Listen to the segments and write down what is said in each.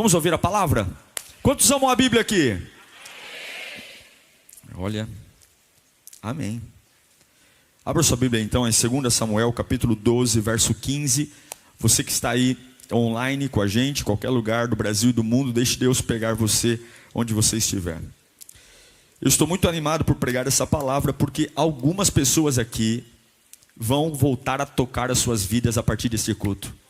Vamos ouvir a palavra? Quantos amam a Bíblia aqui? Olha, amém. Abra sua Bíblia então em 2 Samuel capítulo 12, verso 15. Você que está aí online com a gente, em qualquer lugar do Brasil e do mundo, deixe Deus pegar você onde você estiver. Eu estou muito animado por pregar essa palavra, porque algumas pessoas aqui vão voltar a tocar as suas vidas a partir desse culto.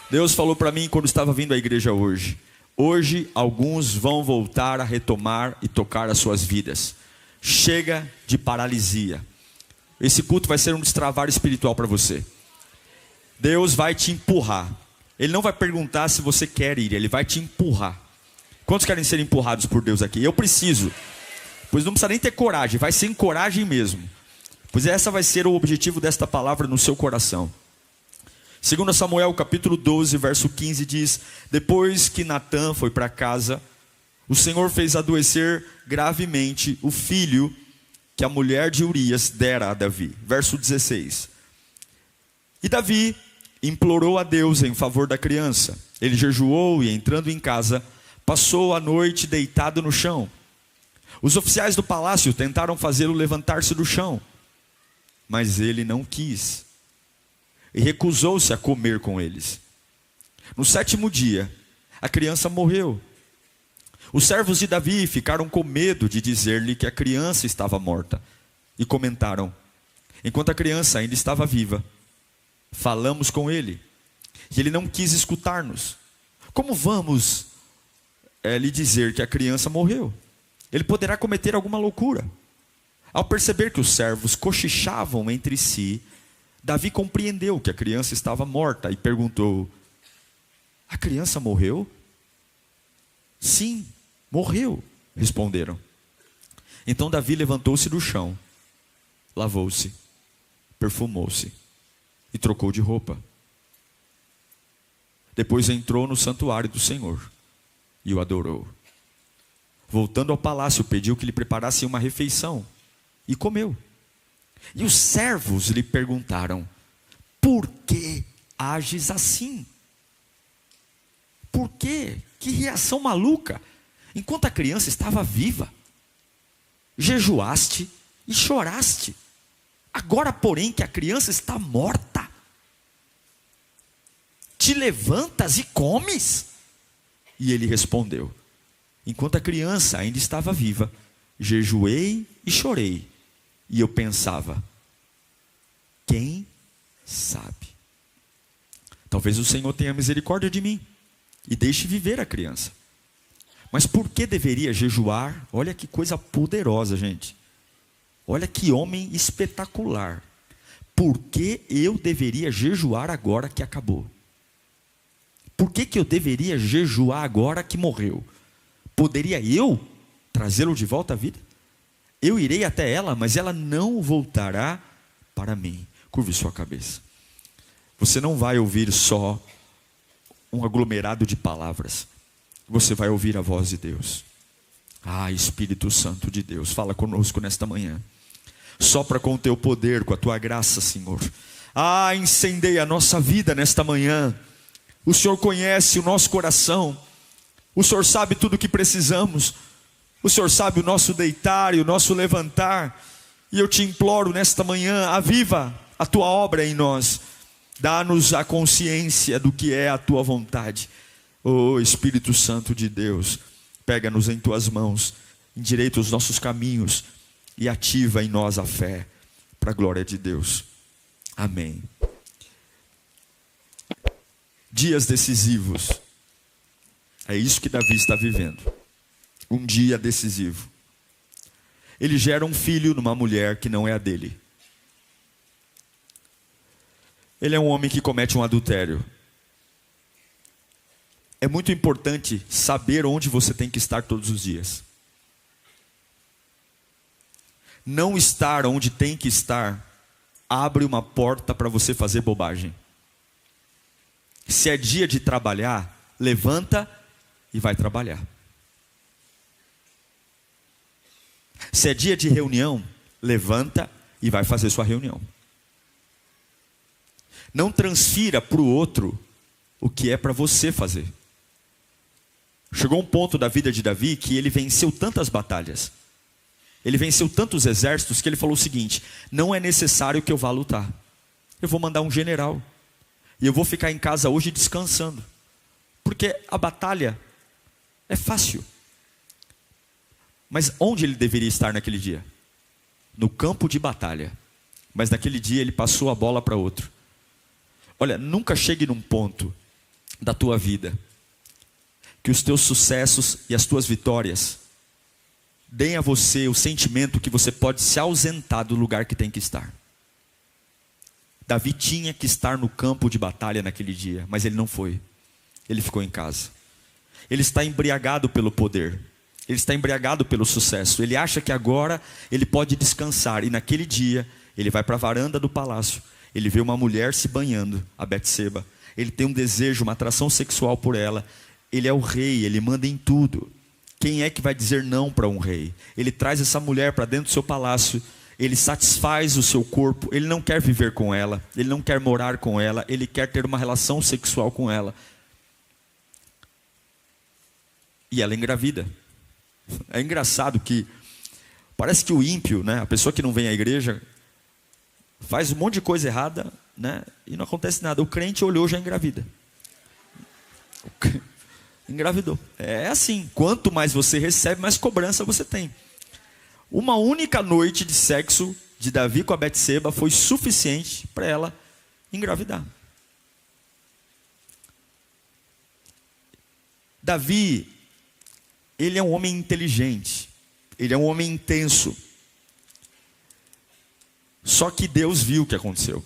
Deus falou para mim quando estava vindo à igreja hoje. Hoje alguns vão voltar a retomar e tocar as suas vidas. Chega de paralisia. Esse culto vai ser um destravar espiritual para você. Deus vai te empurrar. Ele não vai perguntar se você quer ir, Ele vai te empurrar. Quantos querem ser empurrados por Deus aqui? Eu preciso. Pois não precisa nem ter coragem, vai ser em coragem mesmo. Pois essa vai ser o objetivo desta palavra no seu coração. 2 Samuel capítulo 12, verso 15 diz: depois que Natã foi para casa, o Senhor fez adoecer gravemente o filho que a mulher de Urias dera a Davi. Verso 16. E Davi implorou a Deus em favor da criança. Ele jejuou e, entrando em casa, passou a noite deitado no chão. Os oficiais do palácio tentaram fazê-lo levantar-se do chão, mas ele não quis e recusou-se a comer com eles. No 7º dia, a criança morreu. Os servos de Davi ficaram com medo de dizer-lhe que a criança estava morta e comentaram: enquanto a criança ainda estava viva, falamos com ele e ele não quis escutar-nos. Como vamos lhe dizer que a criança morreu? Ele poderá cometer alguma loucura. Ao perceber que os servos cochichavam entre si, Davi compreendeu que a criança estava morta e perguntou: a criança morreu? Sim, morreu, responderam. Então Davi levantou-se do chão, lavou-se, perfumou-se e trocou de roupa. Depois entrou no santuário do Senhor e o adorou. Voltando ao palácio, pediu que lhe preparassem uma refeição e comeu. E os servos lhe perguntaram: por que ages assim? Por quê? Que reação maluca! Enquanto a criança estava viva, jejuaste e choraste. Agora, porém, que a criança está morta, te levantas e comes? E ele respondeu: enquanto a criança ainda estava viva, jejuei e chorei. E eu pensava: quem sabe? Talvez o Senhor tenha misericórdia de mim e deixe viver a criança. Mas por que deveria jejuar? Olha que coisa poderosa, gente. Olha que homem espetacular. Por que eu deveria jejuar agora que acabou? Por que eu deveria jejuar agora que morreu? Poderia eu trazê-lo de volta à vida? Eu irei até ela, mas ela não voltará para mim. Curve sua cabeça. Você não vai ouvir só um aglomerado de palavras. Você vai ouvir a voz de Deus. Ah, Espírito Santo de Deus, fala conosco nesta manhã. Sopra com o teu poder, com a tua graça, Senhor. Ah, incendeia a nossa vida nesta manhã. O Senhor conhece o nosso coração. O Senhor sabe tudo o que precisamos. O Senhor sabe o nosso deitar e o nosso levantar. E eu te imploro nesta manhã, aviva a tua obra em nós. Dá-nos a consciência do que é a tua vontade. Oh Espírito Santo de Deus, pega-nos em tuas mãos, endireita os nossos caminhos e ativa em nós a fé, para a glória de Deus. Amém. Dias decisivos. É isso que Davi está vivendo. Um dia decisivo. Ele gera um filho numa mulher que não é a dele. Ele é um homem que comete um adultério. É muito importante saber onde você tem que estar todos os dias. Não estar onde tem que estar abre uma porta para você fazer bobagem. Se é dia de trabalhar, levanta e vai trabalhar. Se é dia de reunião, levanta e vai fazer sua reunião. Não transfira para o outro o que é para você fazer. Chegou um ponto da vida de Davi que ele venceu tantas batalhas, ele venceu tantos exércitos, que ele falou o seguinte: não é necessário que eu vá lutar, eu vou mandar um general, e eu vou ficar em casa hoje descansando, porque a batalha é fácil. Mas onde ele deveria estar naquele dia? No campo de batalha. Mas naquele dia ele passou a bola para outro. Olha, nunca chegue num ponto da tua vida que os teus sucessos e as tuas vitórias deem a você o sentimento que você pode se ausentar do lugar que tem que estar. Davi tinha que estar no campo de batalha naquele dia, mas ele não foi. Ele ficou em casa. Ele está embriagado pelo poder, ele está embriagado pelo sucesso. Ele acha que agora ele pode descansar. E naquele dia ele vai para a varanda do palácio. Ele vê uma mulher se banhando, a Betseba. Ele tem um desejo, uma atração sexual por ela. Ele é o rei, ele manda em tudo. Quem é que vai dizer não para um rei? Ele traz essa mulher para dentro do seu palácio. Ele satisfaz o seu corpo. Ele não quer viver com ela, ele não quer morar com ela, ele quer ter uma relação sexual com ela. E ela engravida. É engraçado que parece que o ímpio, né, a pessoa que não vem à igreja, faz um monte de coisa errada, né, e não acontece nada. O crente olhou, já engravida. Engravidou. É assim, quanto mais você recebe, mais cobrança você tem. Uma única noite de sexo de Davi com a Betseba foi suficiente para ela engravidar. Davi, ele é um homem inteligente, ele é um homem intenso. Só que Deus viu o que aconteceu.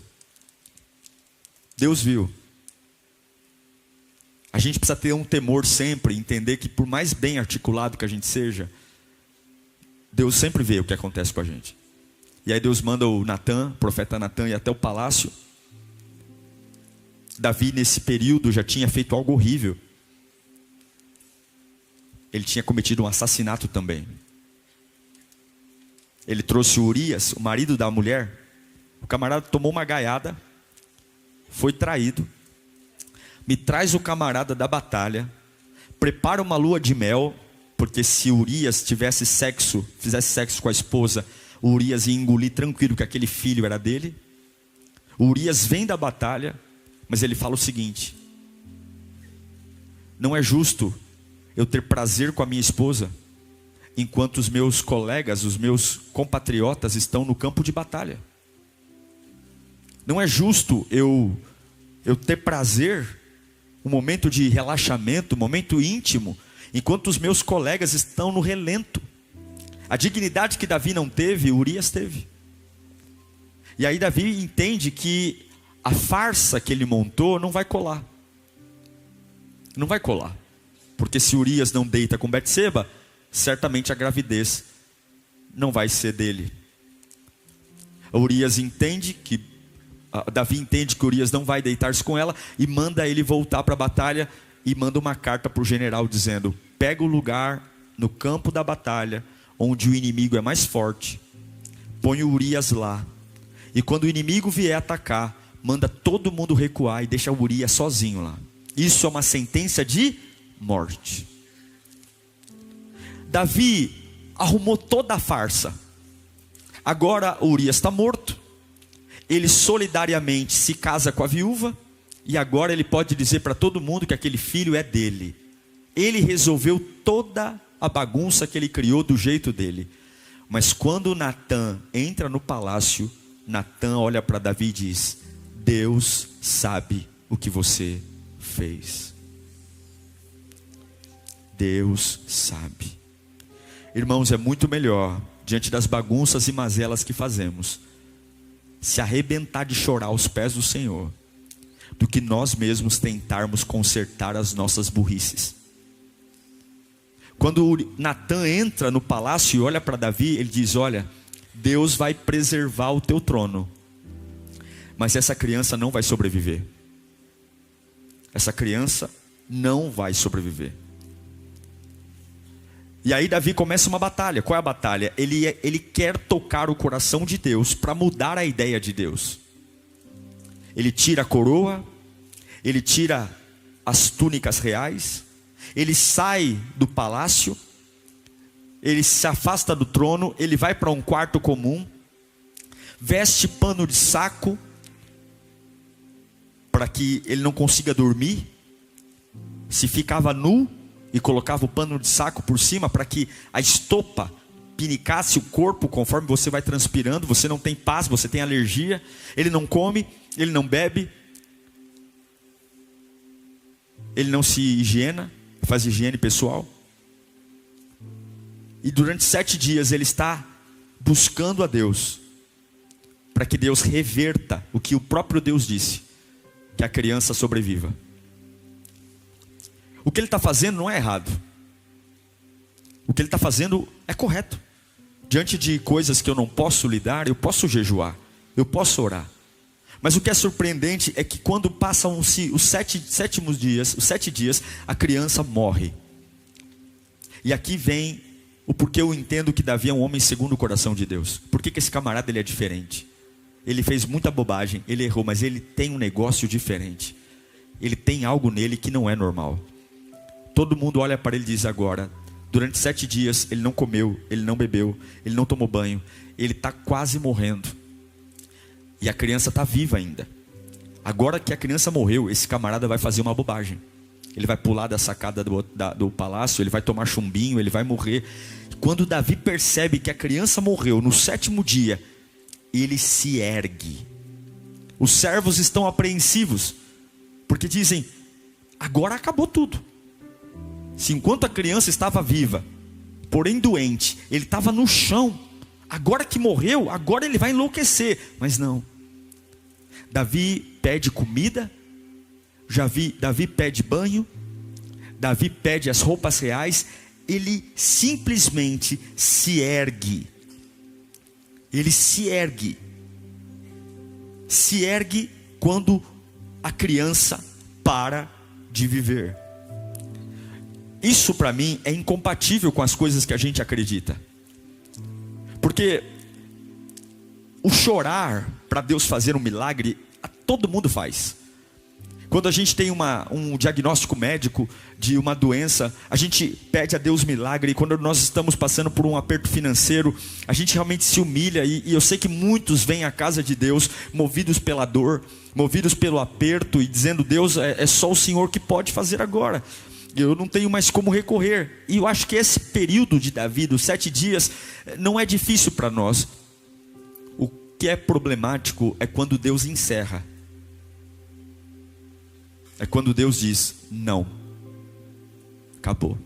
Deus viu. A gente precisa ter um temor sempre, entender que por mais bem articulado que a gente seja, Deus sempre vê o que acontece com a gente. E aí Deus manda o Natan, o profeta Natan, ir até o palácio. Davi nesse período já tinha feito algo horrível. Ele tinha cometido um assassinato também. Ele trouxe Urias, o marido da mulher. O camarada tomou uma gaiada, foi traído. Me traz o camarada da batalha, prepara uma lua de mel, porque se Urias tivesse sexo, fizesse sexo com a esposa, Urias ia engolir tranquilo que aquele filho era dele. Urias vem da batalha, mas ele fala o seguinte: não é justo eu ter prazer com a minha esposa, enquanto os meus colegas, os meus compatriotas estão no campo de batalha. Não é justo eu ter prazer, um momento de relaxamento, um momento íntimo, enquanto os meus colegas estão no relento. A dignidade que Davi não teve, Urias teve. E aí Davi entende que a farsa que ele montou não vai colar. Não vai colar. Porque se Urias não deita com Betseba, certamente a gravidez não vai ser dele. Davi entende que Urias não vai deitar-se com ela e manda ele voltar para a batalha e manda uma carta para o general dizendo: pega o lugar no campo da batalha onde o inimigo é mais forte, põe o Urias lá, e quando o inimigo vier atacar, manda todo mundo recuar e deixa o Urias sozinho lá. Isso é uma sentença de morte. Davi arrumou toda a farsa. Agora Urias está morto. Ele solidariamente se casa com a viúva. E agora ele pode dizer para todo mundo que aquele filho é dele. Ele resolveu toda a bagunça que ele criou do jeito dele. Mas quando Natan entra no palácio, Natan olha para Davi e diz: Deus sabe o que você fez. Deus sabe. Irmãos, é muito melhor, diante das bagunças e mazelas que fazemos, se arrebentar de chorar aos pés do Senhor, do que nós mesmos tentarmos consertar as nossas burrices. Quando Natan entra no palácio e olha para Davi, ele diz: olha, Deus vai preservar o teu trono, mas essa criança não vai sobreviver. Essa criança não vai sobreviver. E aí Davi começa uma batalha. Qual é a batalha? Ele quer tocar o coração de Deus para mudar a ideia de Deus. Ele tira a coroa, ele tira as túnicas reais, Ele sai do palácio, ele se afasta do trono, ele vai para um quarto comum, veste pano de saco, para que ele não consiga dormir, se ficava nu e colocava o pano de saco por cima, para que a estopa pinicasse o corpo, conforme você vai transpirando, você não tem paz, você tem alergia. Ele não come, ele não bebe, ele não se higiena, faz higiene pessoal. E durante 7 dias ele está buscando a Deus, para que Deus reverta o que o próprio Deus disse, que a criança sobreviva. O que ele está fazendo não é errado, o que ele está fazendo é correto. Diante de coisas que eu não posso lidar, eu posso jejuar, eu posso orar. Mas o que é surpreendente é que quando passam os 7 dias, a criança morre. E aqui vem o porquê eu entendo que Davi é um homem segundo o coração de Deus. Por que esse camarada ele é diferente? Ele fez muita bobagem, ele errou, mas ele tem um negócio diferente. Ele tem algo nele que não é normal. Todo mundo olha para ele e diz agora, durante 7 dias ele não comeu, ele não bebeu, ele não tomou banho, ele está quase morrendo. E a criança está viva ainda. Agora que a criança morreu, esse camarada vai fazer uma bobagem. Ele vai pular da sacada do palácio, ele vai tomar chumbinho, ele vai morrer. Quando Davi percebe que a criança morreu no 7º dia, ele se ergue. Os servos estão apreensivos, porque dizem, agora acabou tudo. Se enquanto a criança estava viva, porém doente, ele estava no chão, agora que morreu, agora ele vai enlouquecer. Mas não, Davi pede comida, Davi pede banho, Davi pede as roupas reais, ele simplesmente se ergue. Ele se ergue quando a criança para de viver. Isso para mim é incompatível com as coisas que a gente acredita. Porque o chorar para Deus fazer um milagre, todo mundo faz. Quando a gente tem um diagnóstico médico de uma doença, a gente pede a Deus milagre. E quando nós estamos passando por um aperto financeiro, a gente realmente se humilha. E eu sei que muitos vêm à casa de Deus movidos pela dor, movidos pelo aperto, e dizendo, Deus, é só o Senhor que pode fazer agora. Eu não tenho mais como recorrer. E eu acho que esse período de Davi, dos 7 dias, não é difícil para nós. O que é problemático é quando Deus encerra. É quando Deus diz, não, acabou.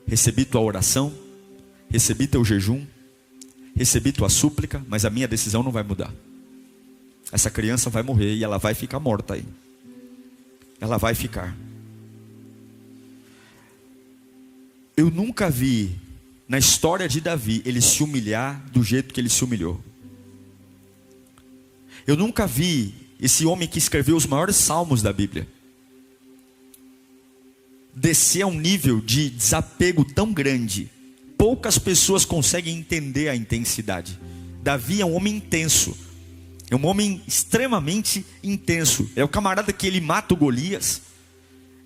Recebi tua oração, recebi teu jejum, recebi tua súplica, mas a minha decisão não vai mudar. Essa criança vai morrer e ela vai ficar morta aí. Ela vai ficar. Eu nunca vi na história de Davi ele se humilhar do jeito que ele se humilhou. Eu nunca vi esse homem que escreveu os maiores salmos da Bíblia descer a um nível de desapego tão grande. Poucas pessoas conseguem entender a intensidade. Davi é um homem intenso, é um homem extremamente intenso. É o camarada que ele mata o Golias,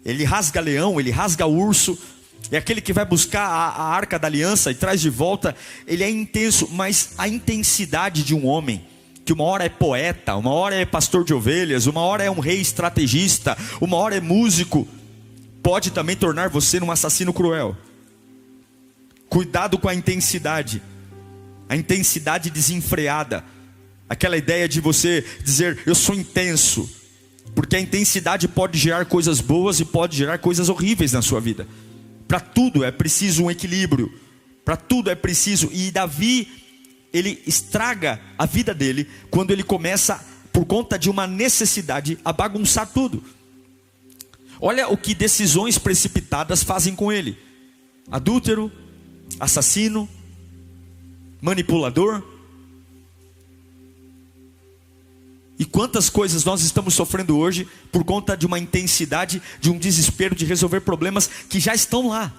ele rasga leão, ele rasga urso. É aquele que vai buscar a arca da aliança e traz de volta. Ele é intenso, mas a intensidade de um homem que uma hora é poeta, uma hora é pastor de ovelhas, uma hora é um rei estrategista, uma hora é músico, pode também tornar você um assassino cruel. Cuidado com a intensidade desenfreada, aquela ideia de você dizer, eu sou intenso, porque a intensidade pode gerar coisas boas e pode gerar coisas horríveis na sua vida. Para tudo é preciso um equilíbrio, para tudo é preciso. E Davi, ele estraga a vida dele quando ele começa, por conta de uma necessidade, a bagunçar tudo. Olha o que decisões precipitadas fazem com ele: adúltero, assassino, manipulador. E quantas coisas nós estamos sofrendo hoje por conta de uma intensidade, de um desespero de resolver problemas que já estão lá.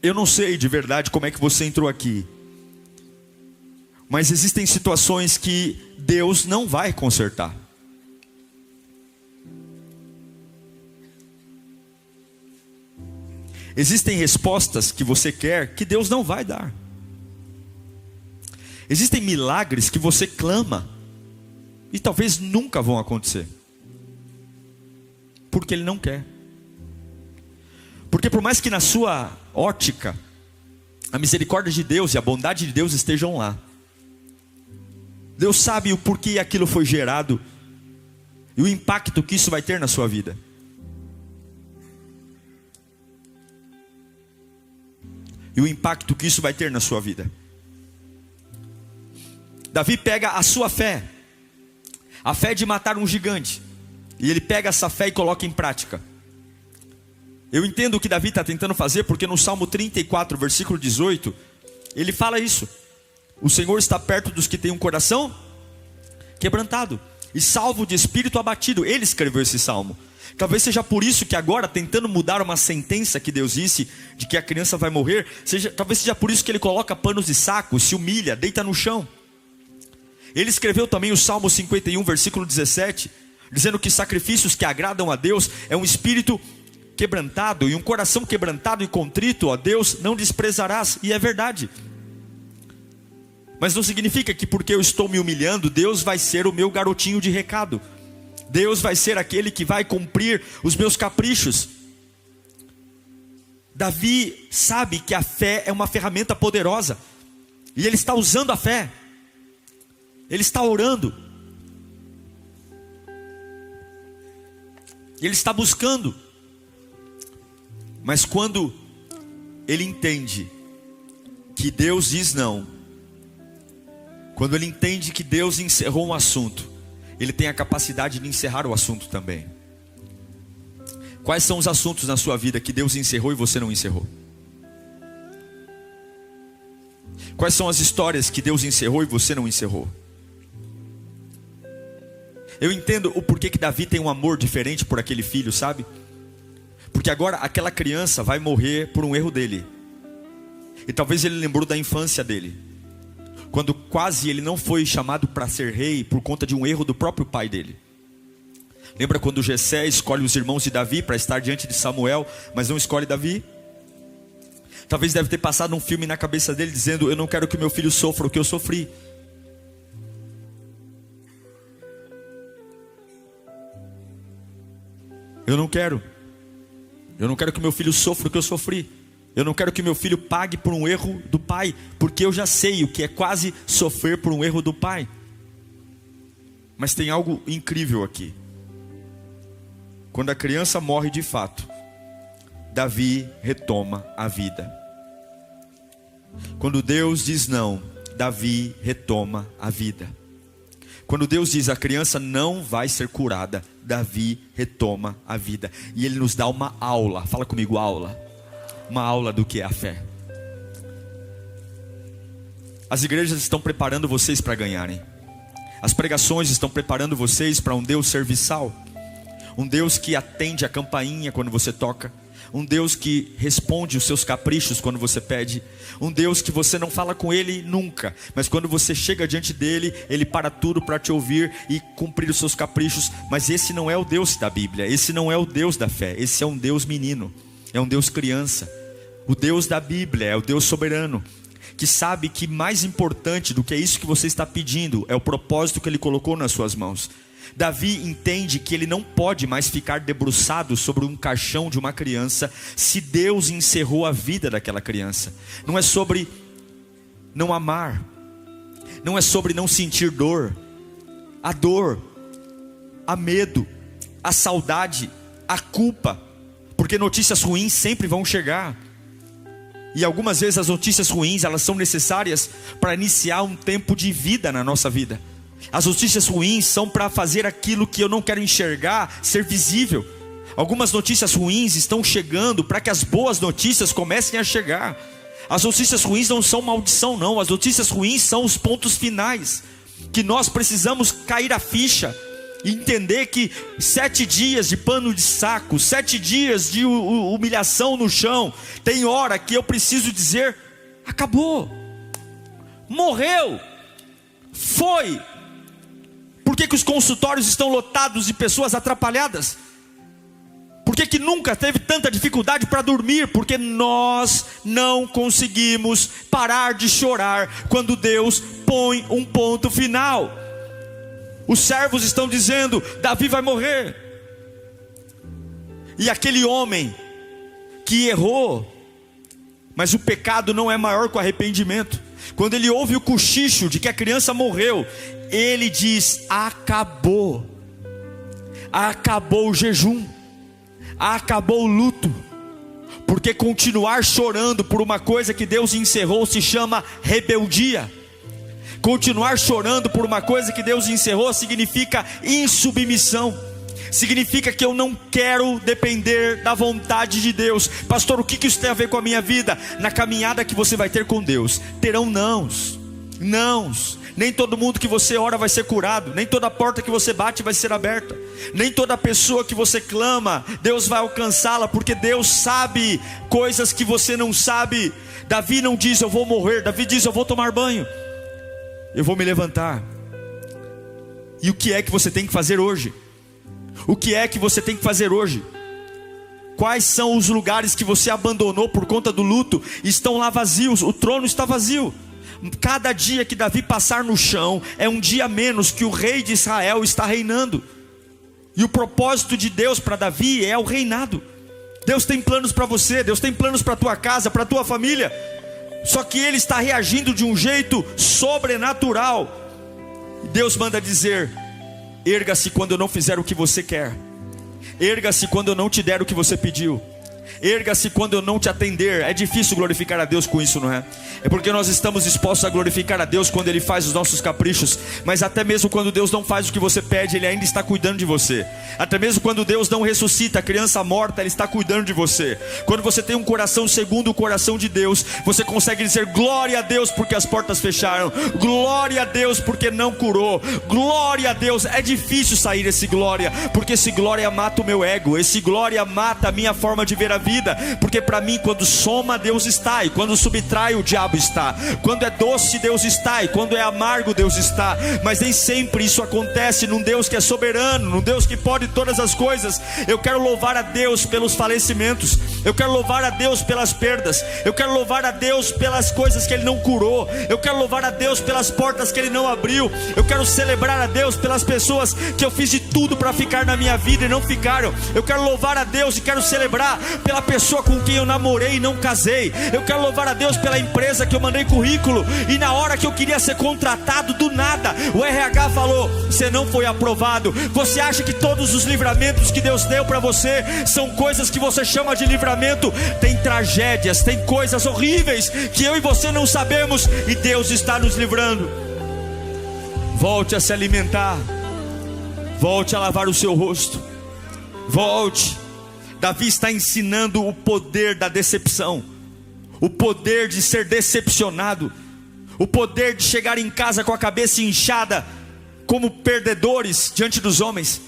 Eu não sei de verdade como é que você entrou aqui, mas existem situações que Deus não vai consertar. Existem respostas que você quer que Deus não vai dar. Existem milagres que você clama e talvez nunca vão acontecer, porque Ele não quer. Porque por mais que na sua ótica a misericórdia de Deus e a bondade de Deus estejam lá, Deus sabe o porquê aquilo foi gerado e o impacto que isso vai ter na sua vida. E o impacto que isso vai ter na sua vida. Davi pega a sua fé, a fé de matar um gigante, e ele pega essa fé e coloca em prática. Eu entendo o que Davi está tentando fazer, porque no Salmo 34, versículo 18, ele fala isso: o Senhor está perto dos que têm um coração quebrantado e salvo de espírito abatido. Ele escreveu esse salmo. Talvez seja por isso que agora, tentando mudar uma sentença que Deus disse, de que a criança vai morrer, talvez seja por isso que ele coloca panos de saco, se humilha, deita no chão. Ele escreveu também o Salmo 51, versículo 17, dizendo que sacrifícios que agradam a Deus é um espírito quebrantado, e um coração quebrantado e contrito, ó Deus, não desprezarás. E é verdade. Mas não significa que porque eu estou me humilhando, Deus vai ser o meu garotinho de recado. Deus vai ser aquele que vai cumprir os meus caprichos. Davi sabe que a fé é uma ferramenta poderosa, e ele está usando a fé. Ele está orando, ele está buscando. Mas quando ele entende que Deus diz não, quando ele entende que Deus encerrou um assunto, ele tem a capacidade de encerrar o assunto também. Quais são os assuntos na sua vida que Deus encerrou e você não encerrou? Quais são as histórias que Deus encerrou e você não encerrou? Eu entendo o porquê que Davi tem um amor diferente por aquele filho, sabe? Porque agora aquela criança vai morrer por um erro dele. E talvez ele lembrou da infância dele, quando quase ele não foi chamado para ser rei por conta de um erro do próprio pai dele. Lembra quando Jessé escolhe os irmãos de Davi para estar diante de Samuel, mas não escolhe Davi? Talvez deve ter passado um filme na cabeça dele dizendo: eu não quero que meu filho sofra o que eu sofri. Eu não quero que meu filho sofra o que eu sofri. Eu não quero que meu filho pague por um erro do pai, porque eu já sei o que é quase sofrer por um erro do pai. Mas tem algo incrível aqui. Quando a criança morre de fato, Davi retoma a vida. Quando Deus diz não, Davi retoma a vida. Quando Deus diz a criança não vai ser curada, Davi retoma a vida. E Ele nos dá uma aula. Fala comigo, aula. Uma aula do que é a fé. As igrejas estão preparando vocês para ganharem. As pregações estão preparando vocês para um Deus serviçal. Um Deus que atende a campainha quando você toca. Um Deus que responde os seus caprichos quando você pede. Um Deus que você não fala com Ele nunca, mas quando você chega diante dEle, Ele para tudo para te ouvir e cumprir os seus caprichos. Mas esse não é o Deus da Bíblia. Esse não é o Deus da fé. Esse é um Deus menino. É um Deus criança. O Deus da Bíblia é o Deus soberano, que sabe que mais importante do que isso que você está pedindo é o propósito que Ele colocou nas suas mãos. Davi entende que ele não pode mais ficar debruçado sobre um caixão de uma criança, se Deus encerrou a vida daquela criança. Não é sobre não amar, não é sobre não sentir dor, a medo, a saudade, a culpa, porque notícias ruins sempre vão chegar. E algumas vezes as notícias ruins, elas são necessárias para iniciar um tempo de vida na nossa vida. As notícias ruins são para fazer aquilo que eu não quero enxergar ser visível. Algumas notícias ruins estão chegando para que as boas notícias comecem a chegar. As notícias ruins não são maldição não. As notícias ruins são os pontos finais, que nós precisamos cair a ficha e entender que 7 dias de pano de saco, 7 dias de humilhação no chão, tem hora que eu preciso dizer: acabou, morreu, foi. Por que os consultórios estão lotados de pessoas atrapalhadas? Por que nunca teve tanta dificuldade para dormir? Porque nós não conseguimos parar de chorar quando Deus põe um ponto final. Os servos estão dizendo: Davi vai morrer. E aquele homem que errou, mas o pecado não é maior que o arrependimento. Quando ele ouve o cochicho de que a criança morreu, ele diz: acabou. Acabou o jejum. Acabou o luto. Porque continuar chorando por uma coisa que Deus encerrou se chama rebeldia. Continuar chorando por uma coisa que Deus encerrou significa insubmissão. Significa que eu não quero depender da vontade de Deus. Pastor, o que isso tem a ver com a minha vida? Na caminhada que você vai ter com Deus, terão nãos. Nem todo mundo que você ora vai ser curado. Nem toda porta que você bate vai ser aberta. Nem toda pessoa que você clama, Deus vai alcançá-la. Porque Deus sabe coisas que você não sabe. Davi não diz: eu vou morrer. Davi diz: eu vou tomar banho, eu vou me levantar. E o que é que você tem que fazer hoje? O que é que você tem que fazer hoje? Quais são os lugares que você abandonou por conta do luto? Estão lá vazios, o trono está vazio. Cada dia que Davi passar no chão é um dia menos que o rei de Israel está reinando. E o propósito de Deus para Davi é o reinado. Deus tem planos para você, Deus tem planos para a tua casa, para a tua família. Só que Ele está reagindo de um jeito sobrenatural. Deus manda dizer: erga-se quando eu não fizer o que você quer. Erga-se quando eu não te der o que você pediu. Erga-se quando eu não te atender. É difícil glorificar a Deus com isso, não é? É porque nós estamos dispostos a glorificar a Deus quando Ele faz os nossos caprichos. Mas até mesmo quando Deus não faz o que você pede, Ele ainda está cuidando de você. Até mesmo quando Deus não ressuscita a criança morta, Ele está cuidando de você. Quando você tem um coração segundo o coração de Deus, você consegue dizer: glória a Deus porque as portas fecharam. Glória a Deus porque não curou. Glória a Deus. É difícil sair esse glória, porque esse glória mata o meu ego. Esse glória mata a minha forma de ver a vida. Porque para mim, quando soma, Deus está. E quando subtrai, o diabo está. Quando é doce, Deus está. E quando é amargo, Deus está. Mas nem sempre isso acontece num Deus que é soberano, num Deus que pode todas as coisas. Eu quero louvar a Deus pelos falecimentos. Eu quero louvar a Deus pelas perdas. Eu quero louvar a Deus pelas coisas que Ele não curou. Eu quero louvar a Deus pelas portas que Ele não abriu. Eu quero celebrar a Deus pelas pessoas que eu fiz de tudo para ficar na minha vida e não ficaram. Eu quero louvar a Deus e quero celebrar pela pessoa com quem eu namorei e não casei. Eu quero louvar a Deus pela empresa que eu mandei currículo e na hora que eu queria ser contratado, do nada o RH falou: você não foi aprovado. Você acha que todos os livramentos que Deus deu para você são coisas que você chama de livramento? Tem tragédias, tem coisas horríveis que eu e você não sabemos, e Deus está nos livrando. Volte a se alimentar. Volte a lavar o seu rosto. Volte. Davi está ensinando o poder da decepção, o poder de ser decepcionado, o poder de chegar em casa com a cabeça inchada, como perdedores diante dos homens.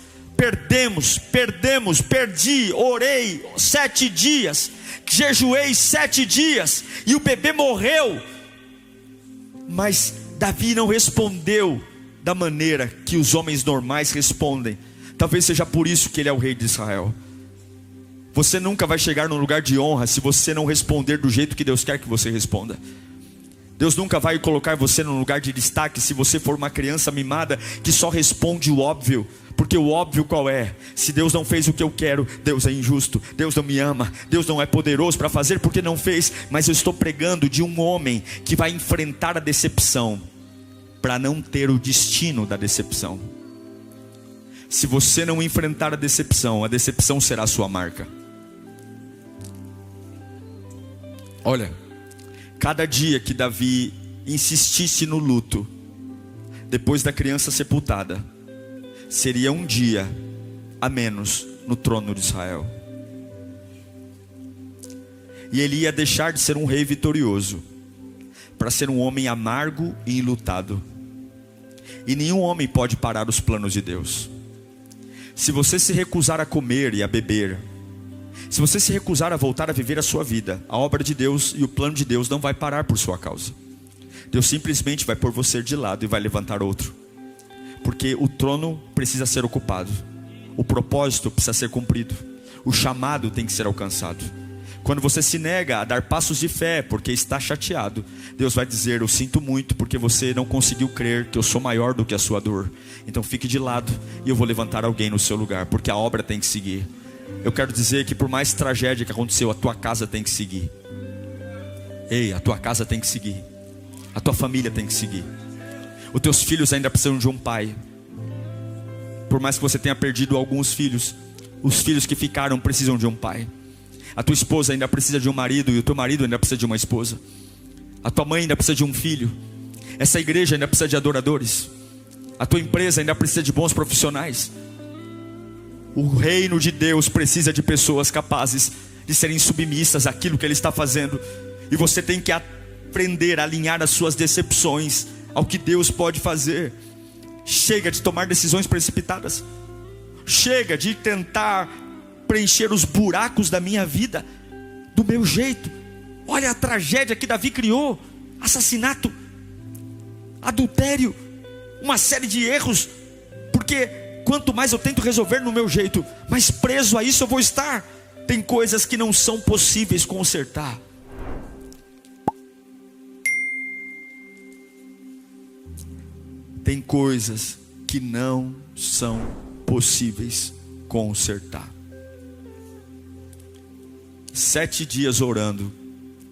Perdi, orei 7 dias, jejuei 7 dias, e o bebê morreu. Mas Davi não respondeu da maneira que os homens normais respondem. Talvez seja por isso que ele é o rei de Israel. Você nunca vai chegar num lugar de honra se você não responder do jeito que Deus quer que você responda. Deus nunca vai colocar você num lugar de destaque se você for uma criança mimada que só responde o óbvio. Porque o óbvio qual é? Se Deus não fez o que eu quero, Deus é injusto, Deus não me ama, Deus não é poderoso para fazer porque não fez. Mas eu estou pregando de um homem que vai enfrentar a decepção para não ter o destino da decepção. Se você não enfrentar a decepção será a sua marca. Olha, cada dia que Davi insistisse no luto, depois da criança sepultada, seria um dia a menos no trono de Israel. E ele ia deixar de ser um rei vitorioso para ser um homem amargo e enlutado. E nenhum homem pode parar os planos de Deus. Se você se recusar a comer e a beber, se você se recusar a voltar a viver a sua vida, a obra de Deus e o plano de Deus não vai parar por sua causa. Deus simplesmente vai pôr você de lado e vai levantar outro. Porque o trono precisa ser ocupado, o propósito precisa ser cumprido, o chamado tem que ser alcançado. Quando você se nega a dar passos de fé porque está chateado, Deus vai dizer: eu sinto muito porque você não conseguiu crer que eu sou maior do que a sua dor. Então fique de lado e eu vou levantar alguém no seu lugar, porque a obra tem que seguir. Eu quero dizer que por mais tragédia que aconteceu, a tua casa tem que seguir. Ei, a tua casa tem que seguir. A tua família tem que seguir. Os teus filhos ainda precisam de um pai. Por mais que você tenha perdido alguns filhos, os filhos que ficaram precisam de um pai. A tua esposa ainda precisa de um marido, e o teu marido ainda precisa de uma esposa. A tua mãe ainda precisa de um filho. Essa igreja ainda precisa de adoradores. A tua empresa ainda precisa de bons profissionais. O reino de Deus precisa de pessoas capazes de serem submissas àquilo que Ele está fazendo. E você tem que aprender a alinhar as suas decepções ao que Deus pode fazer. Chega de tomar decisões precipitadas. Chega de tentar preencher os buracos da minha vida do meu jeito. Olha a tragédia que Davi criou: assassinato, adultério, uma série de erros. Porque quanto mais eu tento resolver no meu jeito, mais preso a isso eu vou estar. Tem coisas que não são possíveis consertar. Tem coisas que não são possíveis consertar. 7 dias orando,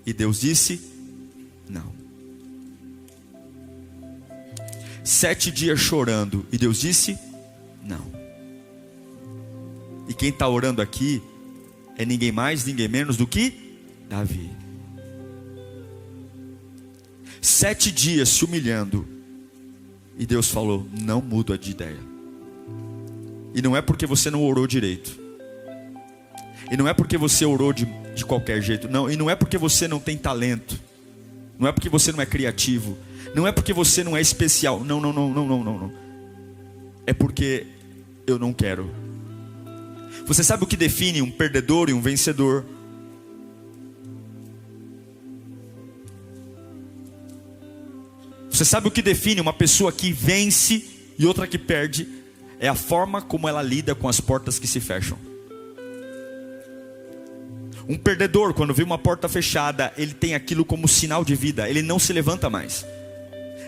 e Deus disse: não. 7 dias chorando, e Deus disse: não. E quem está orando aqui é ninguém mais, ninguém menos do que Davi. 7 dias se humilhando, e Deus falou: não muda de ideia. E não é porque você não orou direito. E não é porque você orou de qualquer jeito. Não, e não é porque você não tem talento. Não é porque você não é criativo. Não é porque você não é especial. Não. É porque eu não quero. Você sabe o que define um perdedor e um vencedor? Você sabe o que define uma pessoa que vence e outra que perde? É a forma como ela lida com as portas que se fecham. Um perdedor, quando vê uma porta fechada, ele tem aquilo como sinal de vida. Ele não se levanta mais.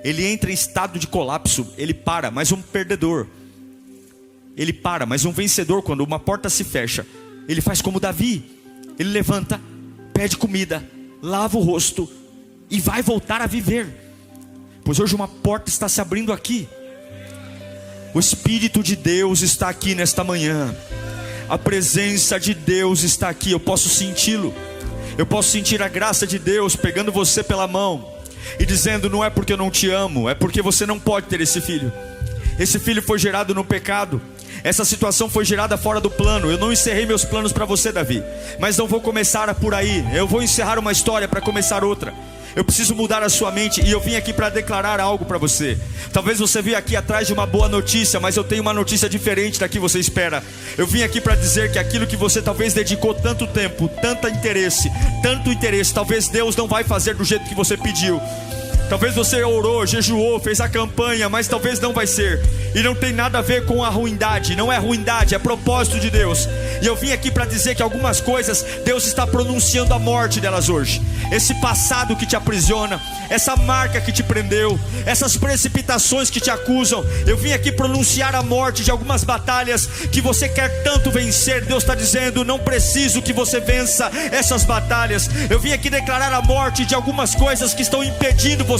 Ele entra em estado de colapso. Ele para. Mas um perdedor, ele para. Mas um vencedor, quando uma porta se fecha, ele faz como Davi. Ele levanta, pede comida, lava o rosto e vai voltar a viver. Pois hoje uma porta está se abrindo aqui. O Espírito de Deus está aqui nesta manhã. A presença de Deus está aqui. Eu posso senti-lo. Eu posso sentir a graça de Deus pegando você pela mão e dizendo: não é porque eu não te amo, é porque você não pode ter esse filho. Esse filho foi gerado no pecado. Essa situação foi gerada fora do plano. Eu não encerrei meus planos para você, Davi, mas não vou começar por aí. Eu vou encerrar uma história para começar outra. Eu preciso mudar a sua mente, e eu vim aqui para declarar algo para você. Talvez você veio aqui atrás de uma boa notícia, mas eu tenho uma notícia diferente da que você espera. Eu vim aqui para dizer que aquilo que você talvez dedicou tanto tempo, tanto interesse, talvez Deus não vai fazer do jeito que você pediu. Talvez você orou, jejuou, fez a campanha, mas talvez não vai ser. E não tem nada a ver com a ruindade. Não é ruindade, é propósito de Deus. E eu vim aqui para dizer que algumas coisas Deus está pronunciando a morte delas hoje. Esse passado que te aprisiona, essa marca que te prendeu, essas precipitações que te acusam. Eu vim aqui pronunciar a morte de algumas batalhas que você quer tanto vencer. Deus está dizendo: não preciso que você vença essas batalhas. Eu vim aqui declarar a morte de algumas coisas que estão impedindo você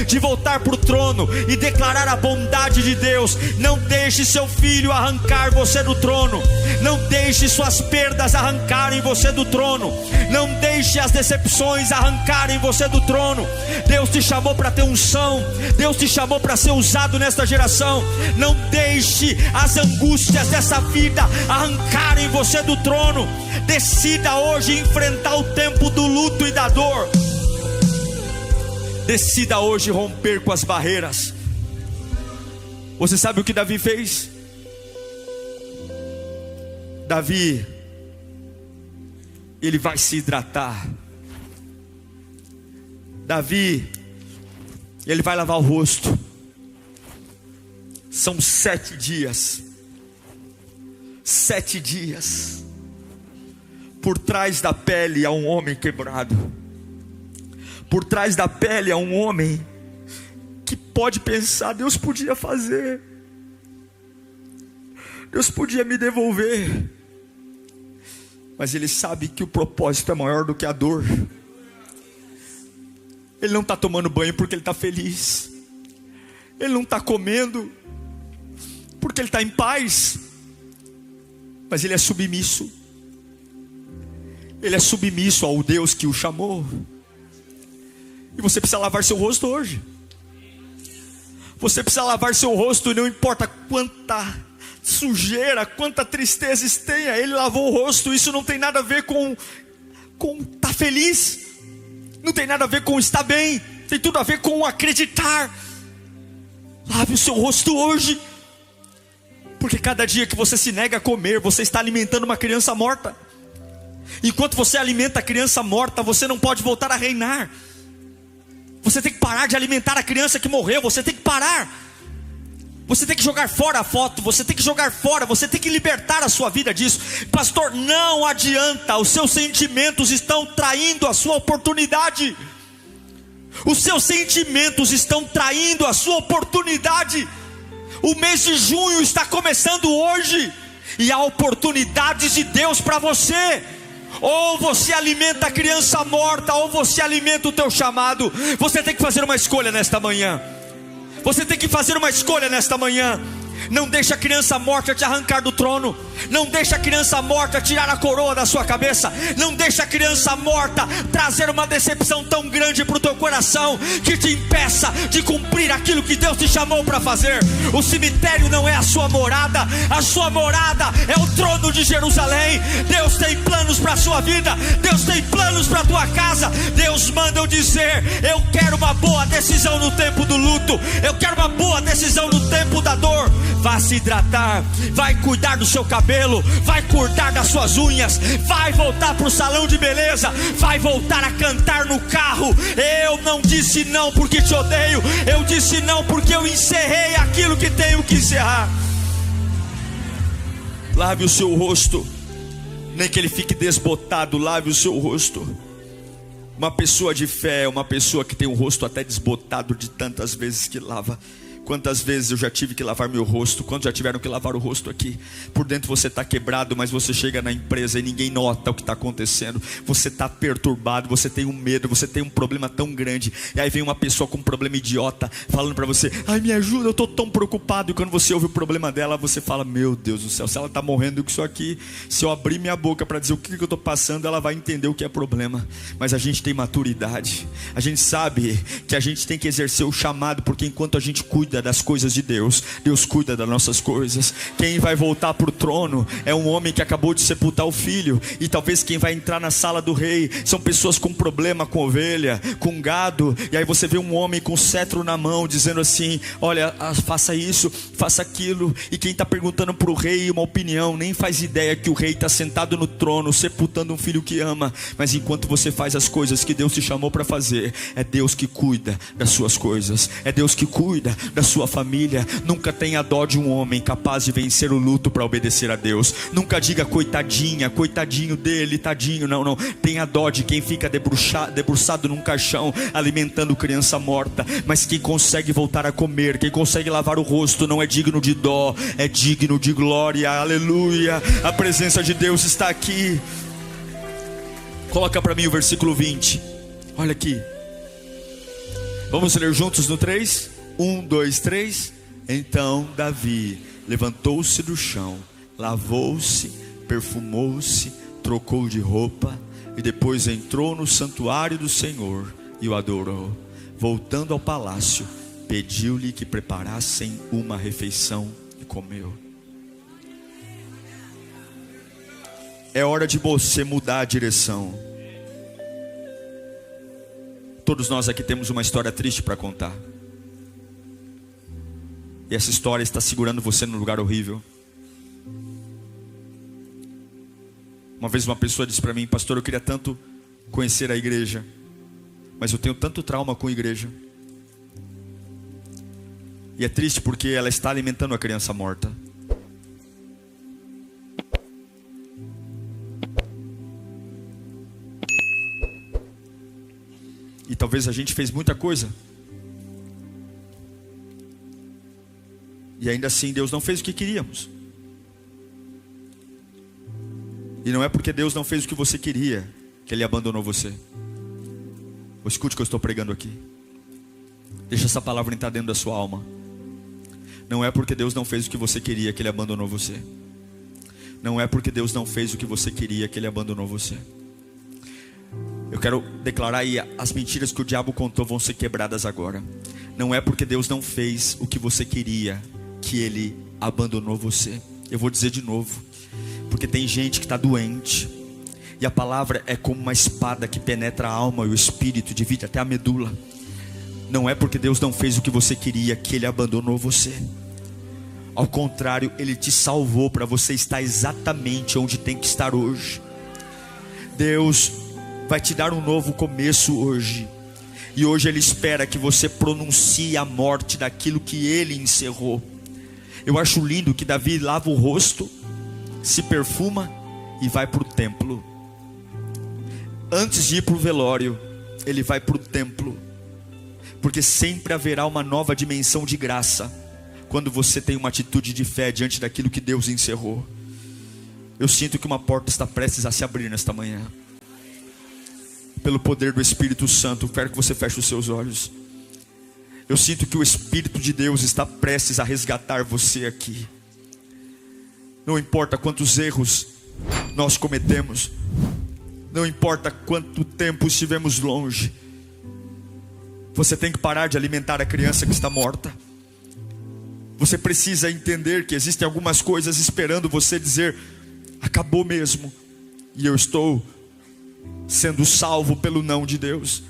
de voltar para o trono e declarar a bondade de Deus. Não deixe seu filho arrancar você do trono. Não deixe suas perdas arrancarem você do trono. Não deixe as decepções arrancarem você do trono. Deus te chamou para ter unção. Deus te chamou para ser usado nesta geração. Não deixe as angústias dessa vida arrancarem você do trono. Decida hoje enfrentar o tempo do luto e da dor. Decida hoje romper com as barreiras. Você sabe o que Davi fez? Davi, ele vai se hidratar. Davi, ele vai lavar o rosto. São 7 dias. 7 dias. por trás da pele há um homem quebrado. Por trás da pele há um homem que pode pensar: Deus podia fazer, Deus podia me devolver, mas ele sabe que o propósito é maior do que a dor. Ele não está tomando banho porque ele está feliz, ele não está comendo porque ele está em paz, mas ele é submisso. Ele é submisso ao Deus que o chamou. E você precisa lavar seu rosto hoje. Você precisa lavar seu rosto, e não importa quanta sujeira, quanta tristeza tenha, ele lavou o rosto. Isso não tem nada a ver com estar feliz, não tem nada a ver com estar bem, tem tudo a ver com acreditar. Lave o seu rosto hoje, porque cada dia que você se nega a comer, você está alimentando uma criança morta. Enquanto você alimenta a criança morta, você não pode voltar a reinar. Você tem que parar de alimentar a criança que morreu. Você tem que parar. Você tem que jogar fora a foto. Você tem que jogar fora. Você tem que libertar a sua vida disso. Pastor, não adianta. Os seus sentimentos estão traindo a sua oportunidade. Os seus sentimentos estão traindo a sua oportunidade. O mês de junho está começando hoje, e há oportunidades de Deus para você. Ou você alimenta a criança morta, ou você alimenta o teu chamado. Você tem que fazer uma escolha nesta manhã. Você tem que fazer uma escolha nesta manhã. Não deixa a criança morta te arrancar do trono. Não deixa a criança morta tirar a coroa da sua cabeça. Não deixa a criança morta trazer uma decepção tão grande para o teu coração, que te impeça de cumprir aquilo que Deus te chamou para fazer. O cemitério não é a sua morada. A sua morada é o trono de Jerusalém. Deus tem planos para a sua vida. Deus tem planos para a tua casa. Deus manda eu dizer: eu quero uma boa decisão no tempo do luto. Eu quero uma boa decisão no tempo da dor. Vai se hidratar, vai cuidar do seu cabelo, vai cuidar das suas unhas, vai voltar para o salão de beleza, vai voltar a cantar no carro. Eu não disse não porque te odeio, eu disse não porque eu encerrei aquilo que tenho que encerrar. Lave o seu rosto, nem que ele fique desbotado, lave o seu rosto. Uma pessoa de fé é uma pessoa que tem o rosto até desbotado de tantas vezes que lava. Quantas vezes eu já tive que lavar meu rosto? Quantos já tiveram que lavar o rosto aqui? Por dentro você está quebrado, mas você chega na empresa e ninguém nota o que está acontecendo. Você está perturbado, você tem um medo, você tem um problema tão grande. E aí vem uma pessoa com um problema idiota, falando para você: ai, me ajuda, eu estou tão preocupado. E quando você ouve o problema dela, você fala: meu Deus do céu, se ela está morrendo com isso aqui, se eu abrir minha boca para dizer o que eu estou passando, ela vai entender o que é problema. Mas a gente tem maturidade, a gente sabe que a gente tem que exercer o chamado, porque enquanto a gente cuida das coisas de Deus, Deus cuida das nossas coisas. Quem vai voltar para o trono é um homem que acabou de sepultar o filho. E talvez quem vai entrar na sala do rei são pessoas com problema com ovelha, com gado. E aí você vê um homem com cetro na mão dizendo assim: olha, faça isso, faça aquilo. E quem está perguntando para o rei uma opinião nem faz ideia que o rei está sentado no trono sepultando um filho que ama. Mas enquanto você faz as coisas que Deus te chamou para fazer, é Deus que cuida das suas coisas, é Deus que cuida da sua família. Nunca tenha dó de um homem capaz de vencer o luto para obedecer a Deus. Nunca diga coitadinha, coitadinho dele, tadinho. Não, não. Tenha dó de quem fica debruçado num caixão alimentando criança morta. Mas quem consegue voltar a comer, quem consegue lavar o rosto, não é digno de dó, é digno de glória. Aleluia. A presença de Deus está aqui. Coloca para mim o versículo 20. Olha aqui. Vamos ler juntos no 3? 1, 2, 3. Então Davi levantou-se do chão, lavou-se, perfumou-se, trocou de roupa e depois entrou no santuário do Senhor e o adorou. Voltando ao palácio, pediu-lhe que preparassem uma refeição e comeu. É hora de você mudar a direção. Todos nós aqui temos uma história triste para contar. E essa história está segurando você num lugar horrível. Uma vez uma pessoa disse para mim: pastor, eu queria tanto conhecer a igreja, mas eu tenho tanto trauma com a igreja. E é triste porque ela está alimentando a criança morta. E talvez a gente fez muita coisa. E ainda assim Deus não fez o que queríamos. E não é porque Deus não fez o que você queria que Ele abandonou você. Escute o que eu estou pregando aqui. Deixa essa palavra entrar dentro da sua alma. Não é porque Deus não fez o que você queria que Ele abandonou você. Não é porque Deus não fez o que você queria que Ele abandonou você. Eu quero declarar aí, as mentiras que o diabo contou vão ser quebradas agora. Não é porque Deus não fez o que você queria que Ele abandonou você. Eu vou dizer de novo, porque tem gente que está doente, e a palavra é como uma espada que penetra a alma e o espírito, divide até a medula. Não é porque Deus não fez o que você queria que Ele abandonou você. Ao contrário, Ele te salvou para você estar exatamente onde tem que estar hoje. Deus vai te dar um novo começo hoje. E hoje Ele espera que você pronuncie a morte daquilo que Ele encerrou. Eu acho lindo que Davi lava o rosto, se perfuma e vai para o templo. Antes de ir para o velório, ele vai para o templo. Porque sempre haverá uma nova dimensão de graça quando você tem uma atitude de fé diante daquilo que Deus encerrou. Eu sinto que uma porta está prestes a se abrir nesta manhã. Pelo poder do Espírito Santo, quero que você feche os seus olhos. Eu sinto que o Espírito de Deus está prestes a resgatar você aqui. Não importa quantos erros nós cometemos, não importa quanto tempo estivemos longe, você tem que parar de alimentar a criança que está morta. Você precisa entender que existem algumas coisas esperando você dizer: acabou mesmo, e eu estou sendo salvo pelo não de Deus.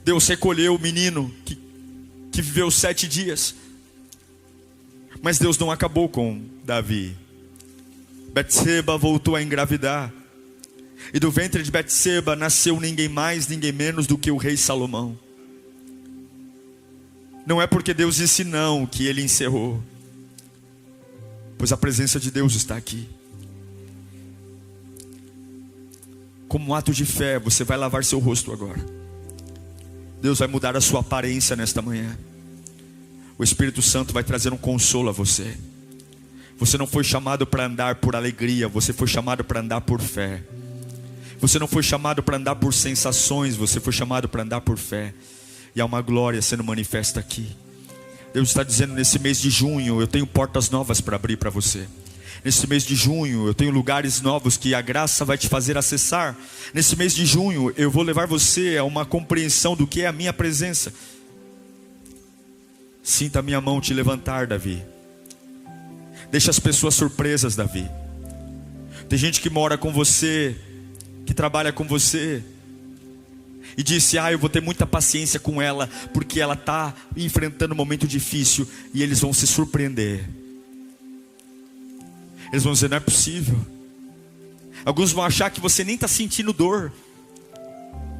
Deus recolheu o menino que viveu 7 dias. Mas Deus não acabou com Davi. Betseba voltou a engravidar. E do ventre de Betseba nasceu ninguém mais, ninguém menos do que o rei Salomão. Não é porque Deus disse não que Ele encerrou, pois a presença de Deus está aqui. Como um ato de fé, você vai lavar seu rosto agora. Deus vai mudar a sua aparência nesta manhã. O Espírito Santo vai trazer um consolo a você. Você não foi chamado para andar por alegria, você foi chamado para andar por fé. Você não foi chamado para andar por sensações, você foi chamado para andar por fé. E há uma glória sendo manifesta aqui. Deus está dizendo: nesse mês de junho eu tenho portas novas para abrir para você. Nesse mês de junho eu tenho lugares novos que a graça vai te fazer acessar. Nesse mês de junho eu vou levar você a uma compreensão do que é a minha presença. Sinta a minha mão te levantar, Davi. Deixa as pessoas surpresas, Davi. Tem gente que mora com você, que trabalha com você, e disse: eu vou ter muita paciência com ela, porque ela está enfrentando um momento difícil. E eles vão se surpreender. Eles vão dizer: não é possível. Alguns vão achar que você nem está sentindo dor.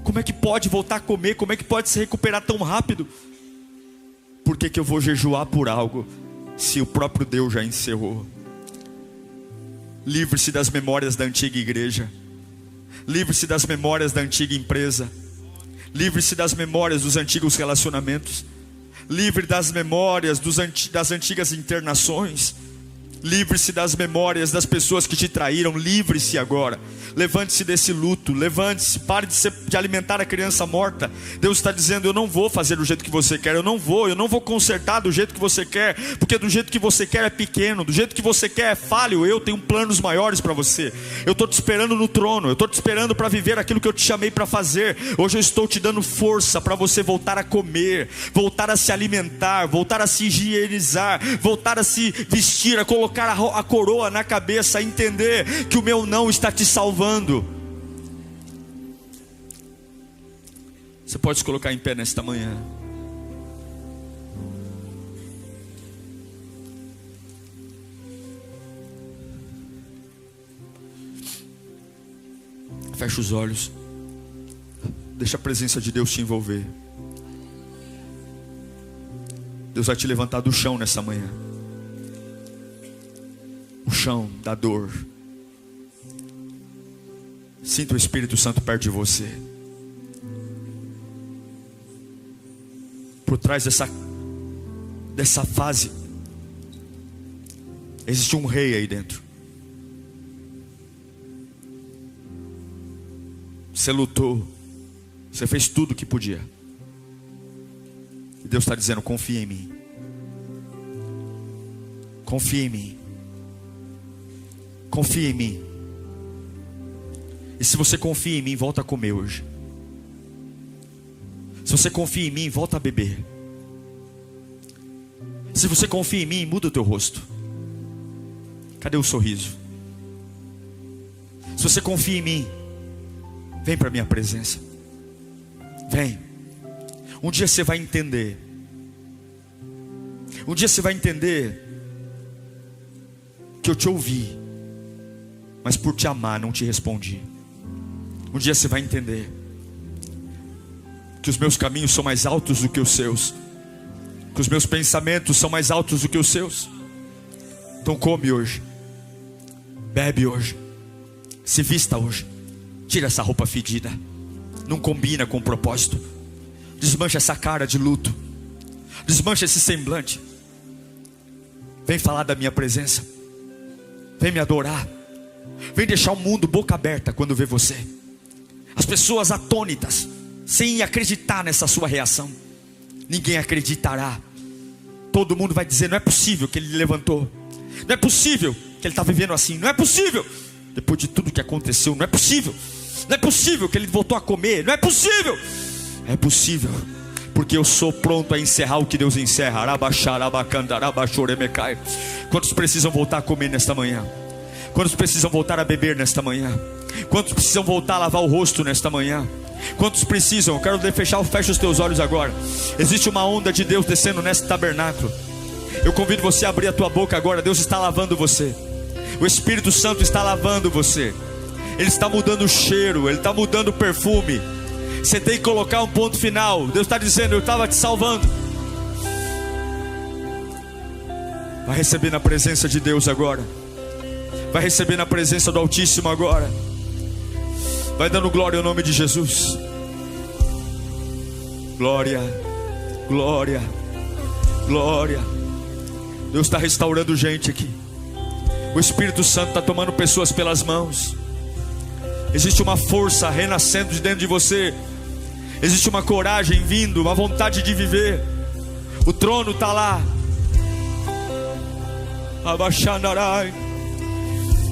Como é que pode voltar a comer? Como é que pode se recuperar tão rápido? Por que eu vou jejuar por algo, se o próprio Deus já encerrou? Livre-se das memórias da antiga igreja. Livre-se das memórias da antiga empresa. Livre-se das memórias dos antigos relacionamentos. Livre das memórias das antigas internações. Livre-se das memórias das pessoas que te traíram. Livre-se agora. Levante-se desse luto. Levante-se. Pare de alimentar a criança morta. Deus está dizendo: eu não vou fazer do jeito que você quer. Eu não vou consertar do jeito que você quer. Porque do jeito que você quer é pequeno. Do jeito que você quer é falho. Eu tenho planos maiores para você. Eu estou te esperando no trono. Eu estou te esperando para viver aquilo que eu te chamei para fazer. Hoje eu estou te dando força para você voltar a comer, voltar a se alimentar, voltar a se higienizar, voltar a se vestir, a colocar a coroa na cabeça, a entender que o meu não está te salvando. Você pode se colocar em pé nesta manhã. Feche os olhos. Deixa a presença de Deus te envolver. Deus vai te levantar do chão nessa manhã. O chão da dor. Sinta o Espírito Santo perto de você. por trás dessa fase, existe um rei aí dentro. Você lutou, você fez tudo o que podia, e Deus está dizendo: confia em mim, confia em mim, confia em mim. E se você confia em mim, volta a comer hoje. Se você confia em mim, volta a beber. Se você confia em mim, muda o teu rosto. Cadê o sorriso? Se você confia em mim, vem para a minha presença. Vem. Um dia você vai entender. Um dia você vai entender que eu te ouvi, mas por te amar não te respondi. Um dia você vai entender que os meus caminhos são mais altos do que os seus, que os meus pensamentos são mais altos do que os seus. Então come hoje, bebe hoje, se vista hoje, tira essa roupa fedida, não combina com o propósito. Desmancha essa cara de luto, desmancha esse semblante. Vem falar da minha presença, vem me adorar, vem deixar o mundo boca aberta quando vê você. As pessoas atônitas, sem acreditar nessa sua reação. Ninguém acreditará. Todo mundo vai dizer: não é possível que ele levantou, não é possível que ele está vivendo assim, não é possível, depois de tudo que aconteceu, não é possível, não é possível que ele voltou a comer, não é possível. É possível, porque eu sou pronto a encerrar o que Deus encerra. Quantos precisam voltar a comer nesta manhã? Quantos precisam voltar a beber nesta manhã? Quantos precisam voltar a lavar o rosto nesta manhã? Quantos precisam? Eu quero fecha os teus olhos agora. Existe uma onda de Deus descendo nesse tabernáculo. Eu convido você a abrir a tua boca agora. Deus está lavando você. O Espírito Santo está lavando você. Ele está mudando o cheiro, Ele está mudando o perfume. Você tem que colocar um ponto final. Deus está dizendo: eu estava te salvando. Vai receber na presença de Deus agora. Vai receber na presença do Altíssimo agora. Vai dando glória ao nome de Jesus. Glória, glória, glória. Deus está restaurando gente aqui. O Espírito Santo está tomando pessoas pelas mãos. Existe uma força renascendo de dentro de você. Existe uma coragem vindo, uma vontade de viver. O trono está lá. Abaixanarai.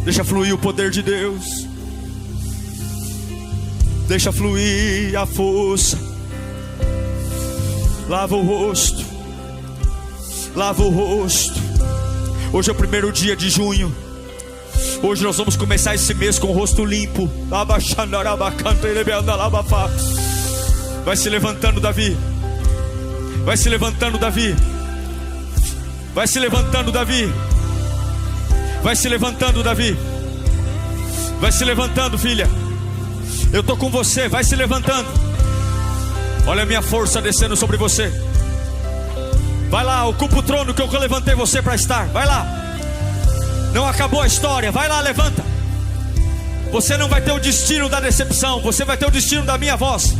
Deixa fluir o poder de Deus. Deixa fluir a força. Lava o rosto. Lava o rosto. Hoje é o primeiro dia de junho. Hoje nós vamos começar esse mês com o rosto limpo. Vai se levantando, Davi. Vai se levantando, Davi. Vai se levantando, Davi. Vai se levantando, Davi. Vai se levantando, filha. Eu estou com você, vai se levantando. Olha a minha força descendo sobre você. Vai lá, ocupa o trono que eu levantei você para estar. Vai lá. Não acabou a história, vai lá, levanta. Você não vai ter o destino da decepção, você vai ter o destino da minha voz.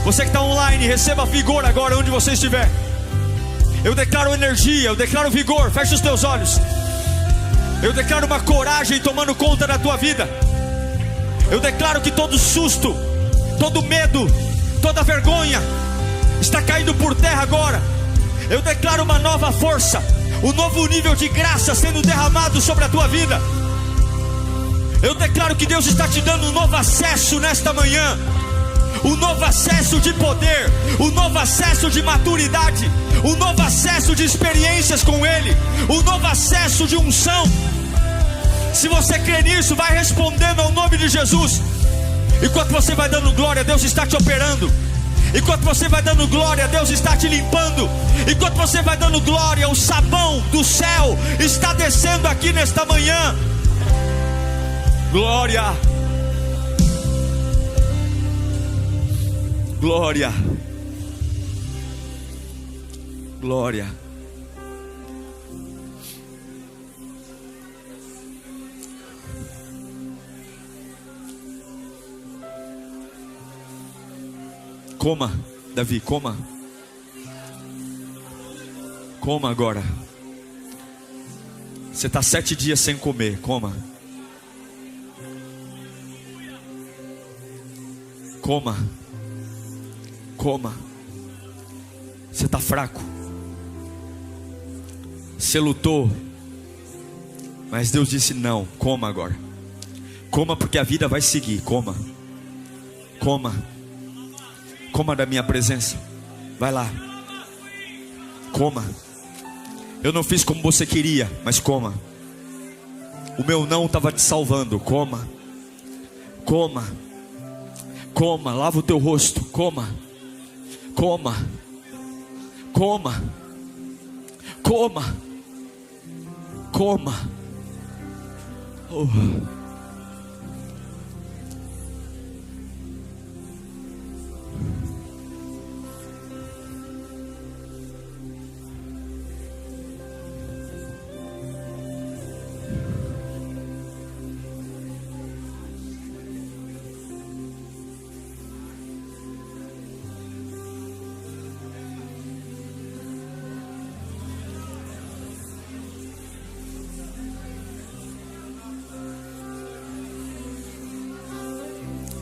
Você que está online, receba vigor agora onde você estiver. Eu declaro energia, eu declaro vigor. Fecha os teus olhos. Eu declaro uma coragem tomando conta da tua vida. Eu declaro que todo susto, todo medo, toda vergonha está caindo por terra agora. Eu declaro uma nova força, um novo nível de graça sendo derramado sobre a tua vida. Eu declaro que Deus está te dando um novo acesso nesta manhã. Um novo acesso de poder, um novo acesso de maturidade, um novo acesso de experiências com Ele, um novo acesso de unção. Se você crê nisso, vai respondendo ao nome de Jesus. Enquanto você vai dando glória, Deus está te operando. Enquanto você vai dando glória, Deus está te limpando. Enquanto você vai dando glória, o sabão do céu está descendo aqui nesta manhã. Glória. Glória. Glória. Coma, Davi, coma. Coma agora. Você está 7 dias sem comer, coma. Coma. Coma. Você está fraco. Você lutou. Mas Deus disse não, coma agora. Coma porque a vida vai seguir, coma. Coma. Coma da minha presença. Vai lá. Coma. Eu não fiz como você queria, mas coma. O meu não estava te salvando, coma. Coma. Coma, lava o teu rosto, coma. Coma. Coma. Coma. Coma. Oh.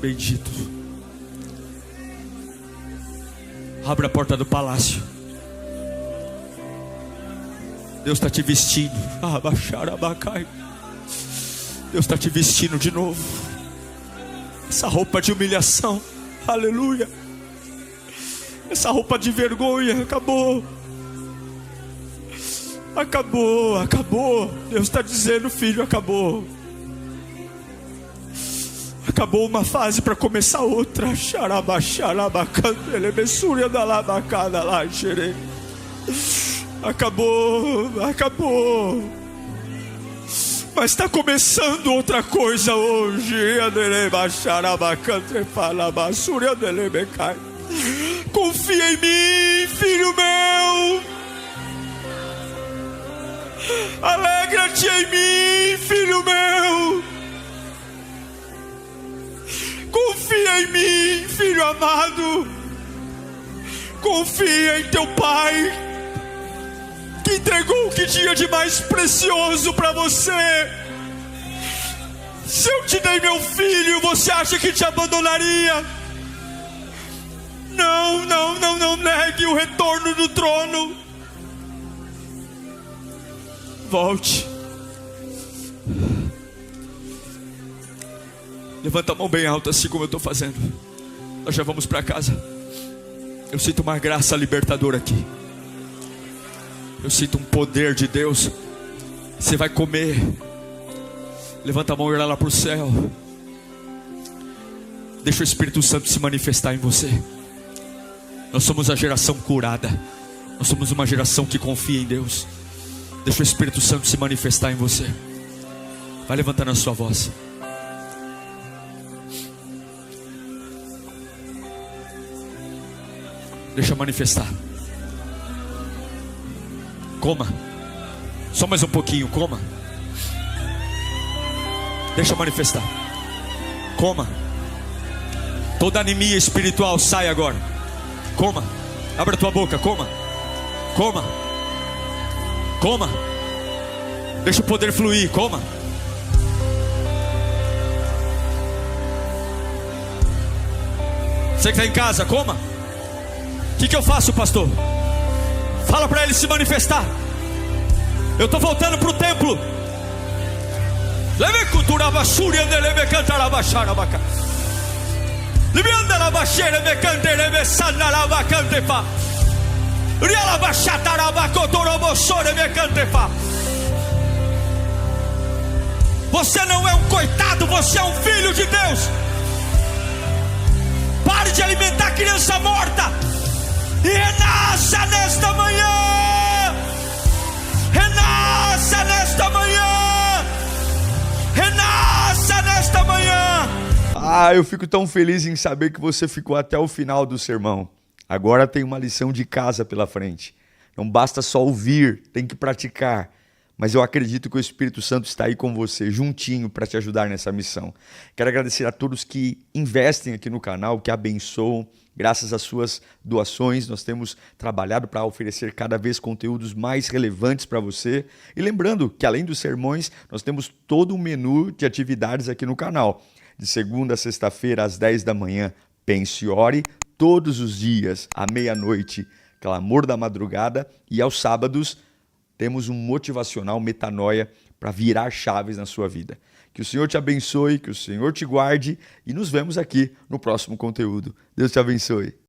Bendito. Abra a porta do palácio. Deus está te vestindo. Deus está te vestindo de novo. Essa roupa de humilhação, aleluia. Essa roupa de vergonha acabou. Acabou, acabou. Deus está dizendo, filho, acabou. Acabou uma fase para começar outra. Acabou, acabou. Mas está começando outra coisa hoje. Confia em mim, filho meu. Alegra-te em mim, filho meu. Confia em mim, filho amado. Confia em teu pai, que entregou o que tinha de mais precioso para você. Se eu te dei meu filho, você acha que te abandonaria? Não, não, não, não negue o retorno do trono. Volte. Levanta a mão bem alta, assim como eu estou fazendo. Nós já vamos para casa. Eu sinto uma graça libertadora aqui. Eu sinto um poder de Deus. Você vai comer. Levanta a mão e olha lá para o céu. Deixa o Espírito Santo se manifestar em você. Nós somos a geração curada. Nós somos uma geração que confia em Deus. Deixa o Espírito Santo se manifestar em você. Vai levantando a sua voz. Deixa manifestar. Coma. Só mais um pouquinho, coma. Deixa manifestar. Coma. Toda anemia espiritual sai agora. Coma. Abra a tua boca, coma. Coma. Coma. Deixa o poder fluir, coma. Você que está em casa, coma. O que eu faço, pastor? Fala para ele se manifestar. Eu estou voltando para o templo. Leve cultura basúria de leve cantar a baixar a baca. Libianda la baixeira me cante leve sana la bacante fa. Riala baixata la bacotorobossore me cante fa. Você não é um coitado, você é um filho de Deus. Pare de alimentar criança morta. E renasça nesta manhã. Renasça nesta manhã. Renasça nesta manhã. Eu fico tão feliz em saber que você ficou até o final do sermão. Agora tem uma lição de casa pela frente. Não basta só ouvir, tem que praticar. mas eu acredito que o Espírito Santo está aí com você, juntinho, para te ajudar nessa missão. Quero agradecer a todos que investem aqui no canal, que abençoam. Graças às suas doações, nós temos trabalhado para oferecer cada vez conteúdos mais relevantes para você. E lembrando que, além dos sermões, nós temos todo um menu de atividades aqui no canal. De segunda a sexta-feira, às 10 da manhã, Pense e Ore. Todos os dias, à meia-noite, Clamor da Madrugada. E aos sábados, temos um motivacional Metanoia para virar chaves na sua vida. Que o Senhor te abençoe, que o Senhor te guarde e nos vemos aqui no próximo conteúdo. Deus te abençoe.